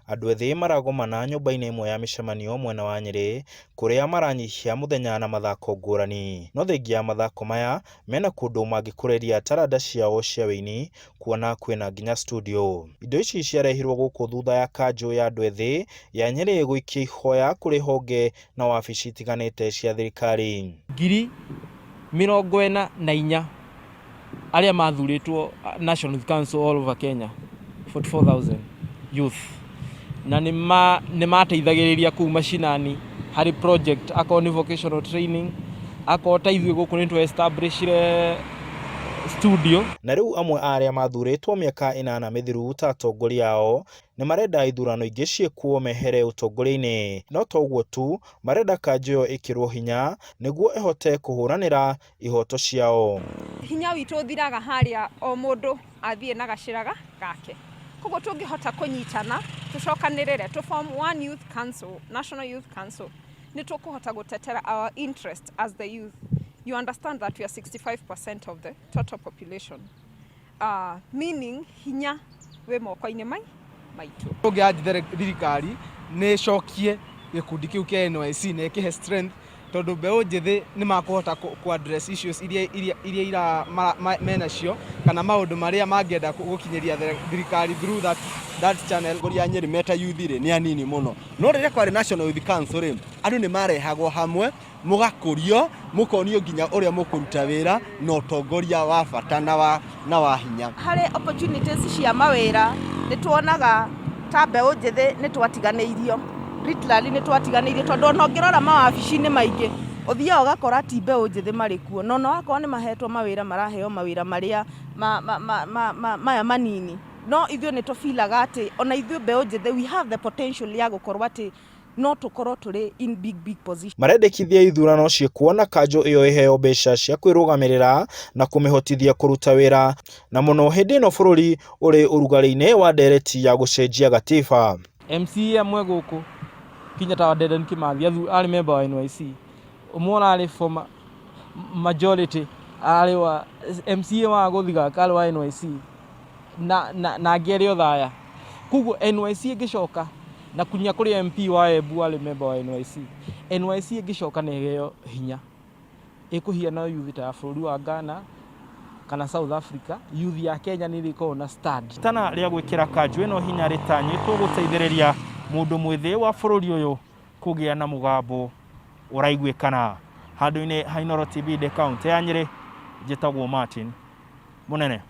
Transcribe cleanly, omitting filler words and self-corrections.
Andũ ethĩ maragomana nyũmba-inĩ ĩmwe ya mĩcemanio mwena wa Nyeri kũrĩa maranyihia mũthenya na mathako ngũrani. No thengia ya mathako maya mena kũndũ mangĩkũrĩria taranda ciao cia wĩini, kuona kwĩna nginya studio. Indo ici ciarehirwo gũkũ thutha ya kanju ya andũ ethĩ ya Nyeri gũikia ihoya kũrĩ honge na wabici itiganĩte cia thirikari. 44,000 arĩa mathurĩtwo National Youth Council all over Kenya, 44,000 youth, na nĩ mateithagĩrĩria kuu mashinani harĩ project akorwo ni vocational training, akorwo ta ithuĩ gũkũ nĩ establish studio. Na rĩu amwe arĩa mathurĩtwo mĩaka 8 mĩthiru ta atongoria ao nĩ marenda ithurano ingĩ ciĩkuo mehere ũtongoria-inĩ. No to ũguo tu, marenda kanju ĩyo ĩkĩrwo hinya nĩguo ĩhote kũhũranĩra ihoto ciao. Hinya witũ ũthiraga harĩa o mũndũ athiĩ na gacĩraga gake. Koguo tũngĩhota kũnyitana, tũcokanĩrĩre, to form one youth council, National Youth Council, nĩ tũkũhota gũtetera our interest as the youth. You understand that we are 65% of the total population. Meaning hinya we moko-inĩ maitũ. Tũngĩanjithĩre thirikari nĩ cokie gĩkundi kĩu kĩa NYC na ĩkĩhe strength, tondũ mbeũ njĩthĩ nĩ makũhota ku-address issues iria menacio kana maũndũ marĩa mangĩenda gũkinyĩria thirikari through that channel. Kuria Nyeri meta youth rĩ nĩ anini mũno, no rĩrĩa kwarĩ National Youth Council rĩ andũ nĩ marehagwo hamwe, mũgakũrio, mũkonio nginya ũrĩa mũkũruta wĩra na ũtongoria wa bata na wa hinya. Harĩ opportunities cia mawĩra nĩ tuonaga ta mbeũ njĩthĩ nĩ twatiganĩirio, literally nĩ twatiganĩirio, tondũ no ngĩrora mawabici-inĩ maingĩ ũthiaga ũgakora ti mbeũ njĩthĩ marĩ kuo, no akorwo nĩ mahetwo mawĩra maraheo mawĩra marĩa maya manini. No ithuĩ nĩ tũfilaga atĩ ona ithuĩ mbeũ njĩthĩ we have the potential ya gũkorwo atĩ no tũkorwo tũrĩ in big position. Marendekithia ithurano ciĩkuo na kanju ĩyo ĩheo mbeca cia kwĩrũgamĩrĩra na kũmĩhotithia kũruta wĩra, na mũno hĩndĩ ĩno bũrũri ũrĩ ũrugarĩ-inĩ wa ndereti ya gũcenjia gatiba. MCA amwe gũkũ kinya ta Dedan Kimathi arĩ member wa NYC, ũmwe arĩ former majority arĩ wa MCA wa gũthiga karĩ wa NYC na angĩ thaya. Koguo NYC ĩngĩcoka na kunya kũrĩ MP wa Embu arĩ member wa NYC ĩngĩcoka na ĩgeo hinya, ĩkũhiana youth ta bũrũri wa Ghana kana South Africa, youth ya Kenya nĩ ĩkoragwo na stand. Tana rĩa gwĩkĩra kanju ĩno hinya rĩtanyĩtwo gũteithĩrĩria mũndũ mwĩthĩ wa bũrũri ũyũ kũgĩa na mũgambo ũraiguĩkana. Handũ-inĩ ha Inooro TV de County ya Nyeri, njĩtagwo Martin Mũnene.